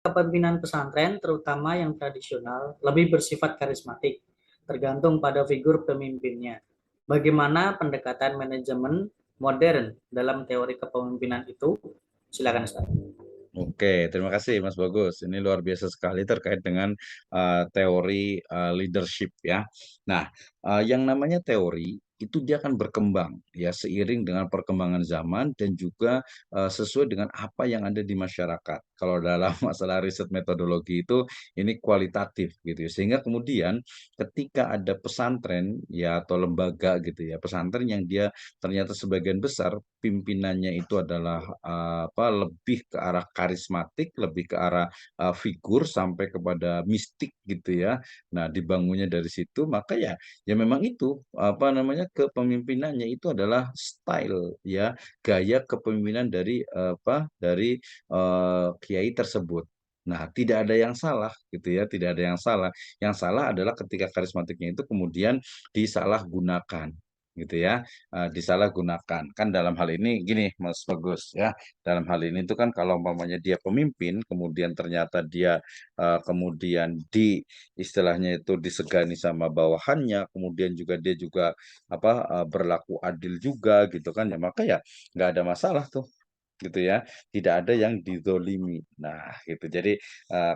kepemimpinan pesantren, terutama yang tradisional, lebih bersifat karismatik, tergantung pada figur pemimpinnya. Bagaimana pendekatan manajemen modern dalam teori kepemimpinan itu? Silakan, Ustaz. Oke, terima kasih Mas Bagus. Ini luar biasa sekali terkait dengan teori leadership ya. Nah, yang namanya teori itu dia akan berkembang ya seiring dengan perkembangan zaman dan juga sesuai dengan apa yang ada di masyarakat. Kalau dalam masalah riset metodologi itu ini kualitatif gitu ya. Sehingga kemudian ketika ada pesantren ya atau lembaga gitu ya, pesantren yang dia ternyata sebagian besar pimpinannya itu adalah lebih ke arah karismatik, lebih ke arah figur sampai kepada mistik gitu ya. Nah, dibangunnya dari situ maka ya memang itu kepemimpinannya itu adalah style ya, gaya kepemimpinan dari kiai tersebut. Nah, tidak ada yang salah gitu ya, tidak ada yang salah. Yang salah adalah ketika karismatiknya itu kemudian disalahgunakan gitu ya, disalahgunakan. Kan dalam hal ini gini Mas Bagus ya, dalam hal ini itu kan kalau umpamanya dia pemimpin, kemudian ternyata dia kemudian istilahnya itu disegani sama bawahannya, kemudian juga dia juga berlaku adil juga gitu kan ya, maka ya nggak ada masalah tuh gitu ya, tidak ada yang dizolimi. Nah gitu, jadi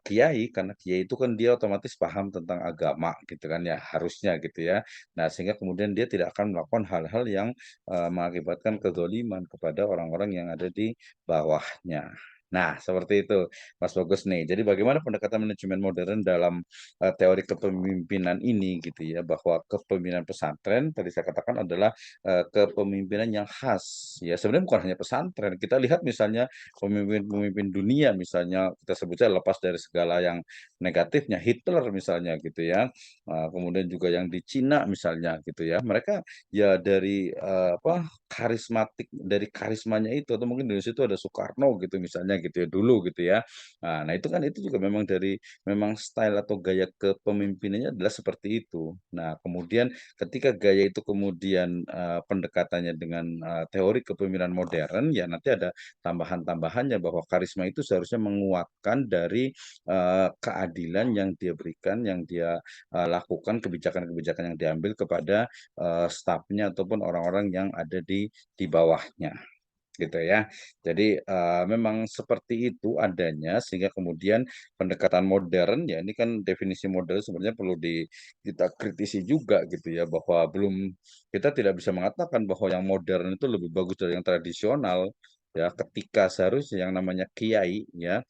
kiai karena kiai itu kan dia otomatis paham tentang agama gitu kan ya, harusnya gitu ya. Nah sehingga kemudian dia tidak akan melakukan hal-hal yang mengakibatkan kezoliman kepada orang-orang yang ada di bawahnya. Nah, seperti itu, Mas Bagus nih. Jadi bagaimana pendekatan manajemen modern dalam teori kepemimpinan ini gitu ya, bahwa kepemimpinan pesantren tadi saya katakan adalah kepemimpinan yang khas ya. Sebenarnya bukan hanya pesantren, kita lihat misalnya pemimpin-pemimpin dunia misalnya kita sebut saja lepas dari segala yang negatifnya, Hitler misalnya gitu ya, kemudian juga yang di Cina misalnya gitu ya. Mereka ya dari karismatik dari karismanya itu atau mungkin di Indonesia itu ada Soekarno gitu misalnya gitu ya dulu gitu ya. Nah, itu kan itu juga memang style atau gaya kepemimpinannya adalah seperti itu. Nah, kemudian ketika gaya itu kemudian pendekatannya dengan teori kepemimpinan modern, ya nanti ada tambahan-tambahannya bahwa karisma itu seharusnya menguatkan dari keadilan yang dia berikan, yang dia lakukan, kebijakan-kebijakan yang diambil kepada stafnya ataupun orang-orang yang ada di bawahnya gitu ya. Jadi memang seperti itu adanya sehingga kemudian pendekatan modern ya ini kan definisi modern sebenarnya perlu kita kritisi juga gitu ya bahwa kita tidak bisa mengatakan bahwa yang modern itu lebih bagus dari yang tradisional ya ketika seharusnya yang namanya kiai ya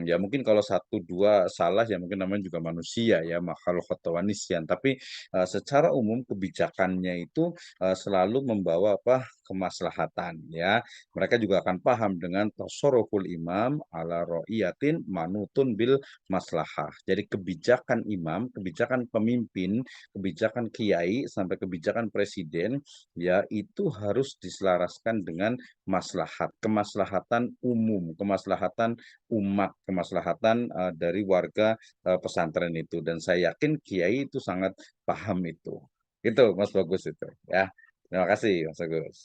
ya mungkin kalau satu dua salah ya mungkin namanya juga manusia ya makhluk khotowanisian tapi secara umum kebijakannya itu selalu membawa kemaslahatan ya mereka juga akan paham dengan tasarruful imam ala ro'iyatin manutun bil maslahah. Jadi kebijakan imam, kebijakan pemimpin, kebijakan kiai sampai kebijakan presiden ya itu harus diselaraskan dengan maslahat, kemaslahatan umum, kemaslahatan umat, kemaslahatan dari warga pesantren itu dan saya yakin kiai itu sangat paham itu. Itu Mas Bagus itu ya. Terima kasih Mas Bagus.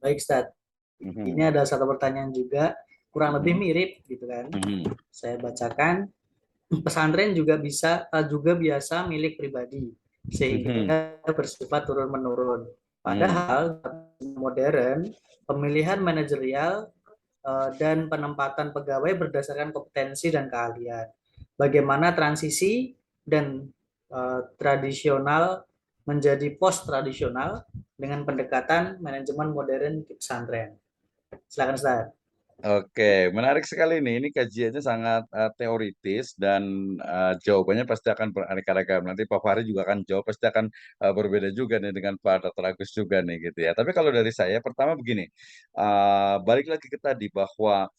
Baik, Ustaz. Ini Mhm, ada satu pertanyaan juga, kurang lebih mhm. mirip gitu kan. Mhm, Saya bacakan, pesantren juga biasa milik pribadi, mhm, sehingga bersifat turun-menurun. mhm. Padahal modern, pemilihan manajerial dan penempatan pegawai berdasarkan kompetensi dan keahlian. Bagaimana transisi dan tradisional menjadi post tradisional dengan pendekatan manajemen modern di pesantren. Silakan Ustaz. Oke, menarik sekali nih. Ini kajiannya sangat teoritis dan jawabannya pasti akan beraneka-ragam. Nanti Pak Fahri juga akan jawab, pasti akan berbeda juga nih dengan Pak Dr. Agus juga nih gitu ya. Tapi kalau dari saya, pertama begini, balik lagi ke tadi bahwa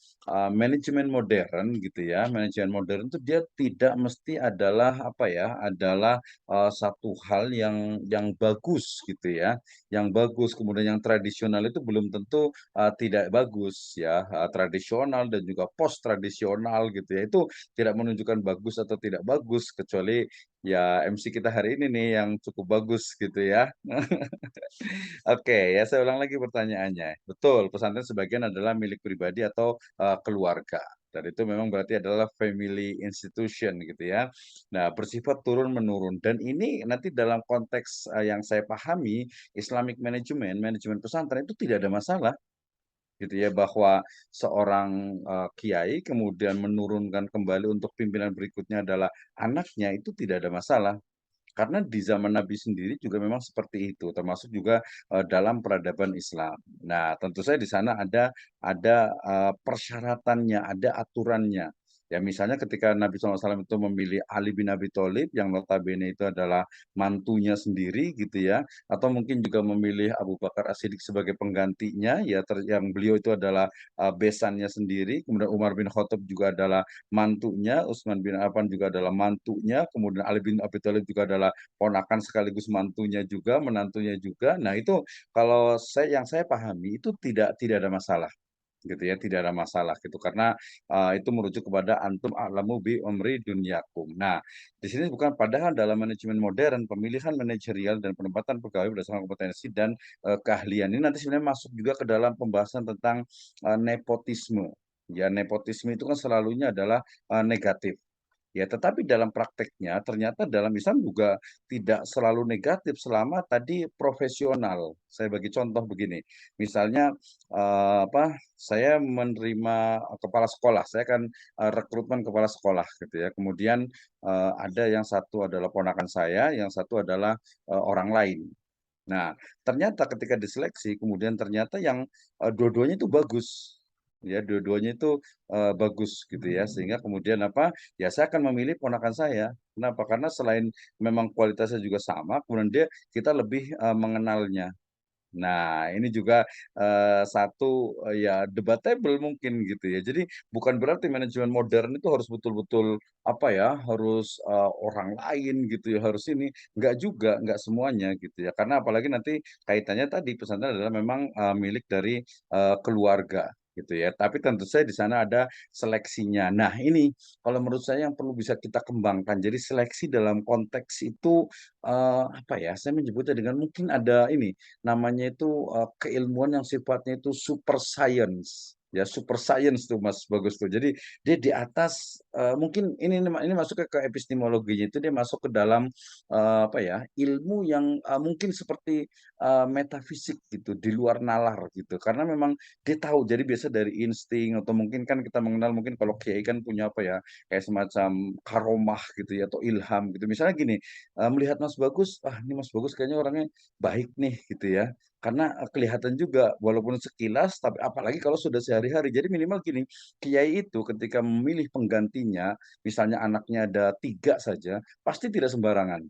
manajemen modern gitu ya, manajemen modern itu dia tidak mesti adalah adalah satu hal yang bagus gitu ya, yang bagus. Kemudian yang tradisional itu belum tentu tidak bagus ya, tradisional dan juga post tradisional gitu ya. Itu tidak menunjukkan bagus atau tidak bagus kecuali ya MC kita hari ini nih yang cukup bagus gitu ya. Oke, ya saya ulang lagi pertanyaannya. Betul, pesantren sebagian adalah milik pribadi atau keluarga. Dan itu memang berarti adalah family institution gitu ya. Nah, bersifat turun menurun dan ini nanti dalam konteks yang saya pahami Islamic management, manajemen pesantren itu tidak ada masalah gitu ya bahwa seorang kiai kemudian menurunkan kembali untuk pimpinan berikutnya adalah anaknya itu tidak ada masalah. Karena di zaman Nabi sendiri juga memang seperti itu, termasuk juga dalam peradaban Islam. Nah, tentu saja di sana ada persyaratannya, ada aturannya. Ya, misalnya ketika Nabi SAW itu memilih Ali bin Abi Thalib yang notabene itu adalah mantunya sendiri gitu ya, atau mungkin juga memilih Abu Bakar As-Siddiq sebagai penggantinya, ya yang beliau itu adalah besannya sendiri, kemudian Umar bin Khattab juga adalah mantunya, Utsman bin Affan juga adalah mantunya, kemudian Ali bin Abi Thalib juga adalah ponakan sekaligus mantunya juga, menantunya juga. Nah, itu kalau yang saya pahami itu tidak ada masalah gitu ya, tidak ada masalah gitu karena itu merujuk kepada antum a'lamu bi umri dunyakum. Nah, di sini bukan padahal dalam manajemen modern pemilihan manajerial dan penempatan pegawai berdasarkan kompetensi dan keahlian ini nanti sebenarnya masuk juga ke dalam pembahasan tentang nepotisme. Ya, nepotisme itu kan selalunya adalah negatif. Ya, tetapi dalam prakteknya ternyata dalam Islam juga tidak selalu negatif selama tadi profesional. Saya bagi contoh begini, misalnya saya menerima kepala sekolah, saya kan rekrutmen kepala sekolah gitu ya. Kemudian ada yang satu adalah ponakan saya, yang satu adalah orang lain. Nah, ternyata ketika diseleksi, kemudian ternyata yang dua-duanya itu bagus. Ya, dua-duanya itu bagus gitu ya. Sehingga kemudian ya saya akan memilih ponakan saya. Kenapa? Karena selain memang kualitasnya juga sama, kemudian kita lebih mengenalnya. Nah, ini juga satu ya debatable mungkin gitu ya. Jadi bukan berarti manajemen modern itu harus betul-betul harus orang lain gitu ya, harus ini. Enggak juga, enggak semuanya gitu ya. Karena apalagi nanti kaitannya tadi pesantren adalah memang milik dari keluarga gitu ya. Tapi tentu saja di sana ada seleksinya. Nah, ini kalau menurut saya yang perlu bisa kita kembangkan. Jadi seleksi dalam konteks itu saya menyebutnya dengan mungkin ada ini namanya itu keilmuan yang sifatnya itu super science. Ya, super science tuh Mas Bagus tuh. Jadi dia di atas mungkin ini masuk ke epistemologinya itu dia masuk ke dalam ilmu yang mungkin seperti metafisik gitu di luar nalar gitu. Karena memang dia tahu jadi biasa dari insting atau mungkin kan kita mengenal mungkin kalau kiai kan punya kayak semacam karomah gitu ya atau ilham gitu. Misalnya gini, melihat Mas Bagus, ini Mas Bagus kayaknya orangnya baik nih gitu ya. Karena kelihatan juga walaupun sekilas tapi apalagi kalau sudah sehari-hari. Jadi minimal gini, kiai itu ketika memilih penggantinya, misalnya anaknya ada 3 saja, pasti tidak sembarangan.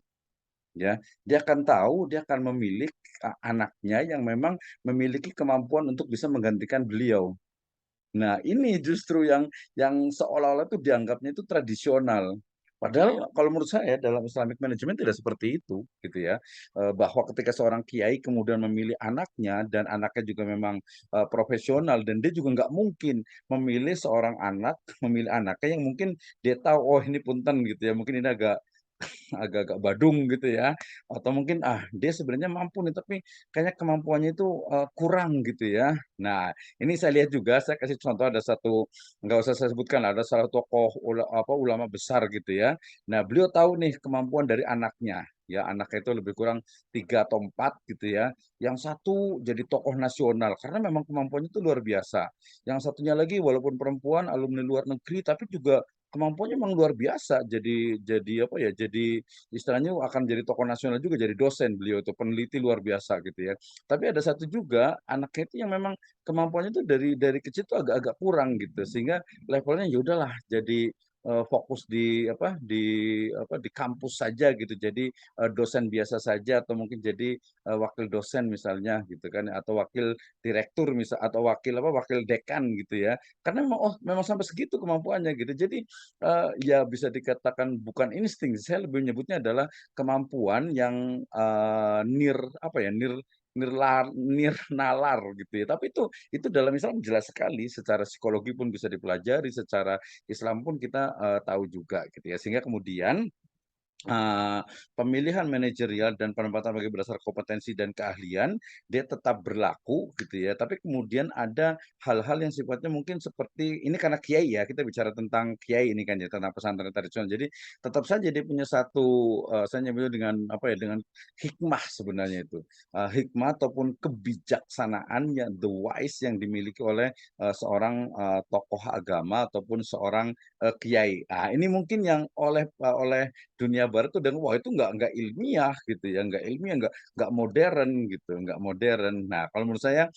Ya, dia akan tahu, dia akan memilih anaknya yang memang memiliki kemampuan untuk bisa menggantikan beliau. Nah, ini justru yang seolah-olah itu dianggapnya itu tradisional. Padahal kalau menurut saya dalam Islamic Management tidak seperti itu, gitu ya. Bahwa ketika seorang kiai kemudian memilih anaknya dan anaknya juga memang profesional dan dia juga nggak mungkin memilih seorang anak, memilih anaknya yang mungkin dia tahu oh ini punten gitu ya, mungkin ini agak-agak badung gitu ya atau mungkin dia sebenarnya mampu nih tapi kayaknya kemampuannya itu kurang gitu ya. Nah, ini saya lihat juga saya kasih contoh ada satu nggak usah saya sebutkan ada salah tokoh ulama besar gitu ya. Nah, beliau tahu nih kemampuan dari anaknya. Ya, anaknya itu lebih kurang 3 atau 4 gitu ya. Yang satu jadi tokoh nasional karena memang kemampuannya itu luar biasa. Yang satunya lagi walaupun perempuan alumni luar negeri tapi juga kemampuannya memang luar biasa jadi istilahnya akan jadi tokoh nasional juga jadi dosen beliau itu peneliti luar biasa gitu ya tapi ada satu juga anaknya itu yang memang kemampuannya itu dari kecil tuh agak-agak kurang gitu sehingga levelnya ya udahlah jadi fokus di kampus saja gitu jadi dosen biasa saja atau mungkin jadi wakil dosen misalnya gitu kan atau wakil direktur misal atau wakil dekan gitu ya karena memang sampai segitu kemampuannya gitu jadi ya bisa dikatakan bukan insting, saya lebih menyebutnya adalah kemampuan yang nir nalar gitu ya. Tapi itu dalam Islam jelas sekali, secara psikologi pun bisa dipelajari, secara Islam pun kita tahu juga gitu ya. Sehingga kemudian pemilihan manajerial dan penempatan bagi berdasar kompetensi dan keahlian, dia tetap berlaku gitu ya. Tapi kemudian ada hal-hal yang sifatnya mungkin seperti ini karena kiai ya, kita bicara tentang kiai ini kan ya, tentang pesantren tradisional. Jadi tetap saja dia punya satu saya nyebutnya dengan apa ya, dengan hikmah sebenarnya itu. Hikmah ataupun kebijaksanaan yang the wise yang dimiliki oleh seorang tokoh agama ataupun seorang kiai. Nah, ini mungkin yang oleh dunia barat tuh dan wah itu nggak ilmiah gitu ya, nggak ilmiah, nggak modern gitu, nggak modern. Nah, kalau menurut saya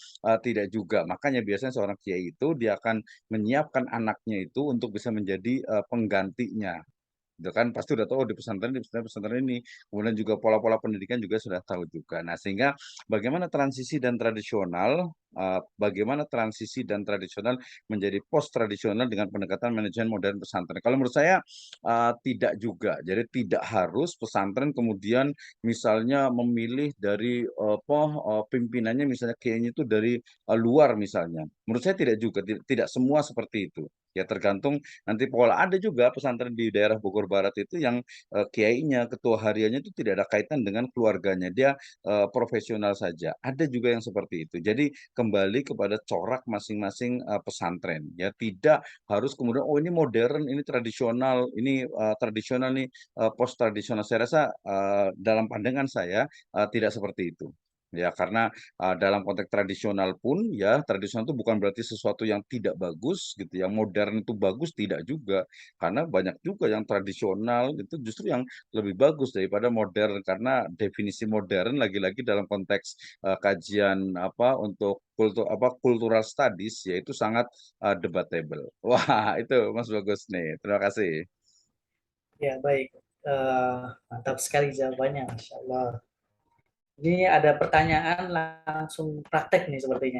tidak juga. Makanya biasanya seorang kiai itu dia akan menyiapkan anaknya itu untuk bisa menjadi penggantinya. Itu kan pasti udah tahu, oh, di pesantren ini. Kemudian juga pola-pola pendidikan juga sudah tahu juga. Nah, sehingga bagaimana transisi dan tradisional menjadi post tradisional dengan pendekatan manajemen modern pesantren. Kalau menurut saya tidak juga. Jadi tidak harus pesantren kemudian misalnya memilih dari pimpinannya misalnya kayaknya itu dari luar misalnya. Menurut saya tidak juga, tidak semua seperti itu. Ya tergantung nanti pola. Ada juga pesantren di daerah Bogor Barat itu yang kiainya, ketua hariannya itu tidak ada kaitan dengan keluarganya. Dia profesional saja. Ada juga yang seperti itu. Jadi kembali kepada corak masing-masing pesantren. Ya tidak harus kemudian oh ini modern, ini tradisional, ini tradisional nih post tradisional. Saya rasa dalam pandangan saya tidak seperti itu. Ya, karena dalam konteks tradisional pun ya tradisional itu bukan berarti sesuatu yang tidak bagus gitu, yang modern itu bagus tidak juga. Karena banyak juga yang tradisional itu justru yang lebih bagus daripada modern karena definisi modern lagi-lagi dalam konteks kajian apa untuk cultural studies yaitu sangat debatable. Wah, itu Mas Bagus nih. Terima kasih. Ya, baik. Mantap sekali jawabannya, Masya Allah. Ini ada pertanyaan langsung praktek nih sepertinya.